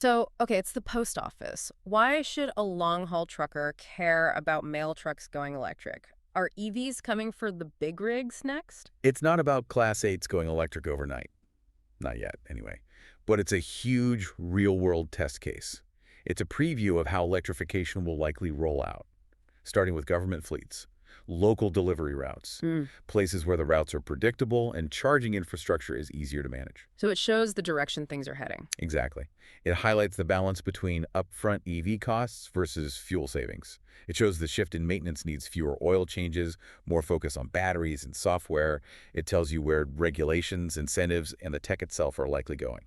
So, okay, it's the post office. Why should a long-haul trucker care about mail trucks going electric? Are EVs coming for the big rigs next? It's not about Class 8s going electric overnight. Not yet, anyway. But it's a huge real-world test case. It's a preview of how electrification will likely roll out, starting with government fleets, local delivery routes, Mm. places where the routes are predictable and charging infrastructure is easier to manage. So it shows the direction things are heading. Exactly. It highlights the balance between upfront EV costs versus fuel savings. It shows the shift in maintenance needs fewer oil changes, more focus on batteries and software. It tells you where regulations, incentives, and the tech itself are likely going.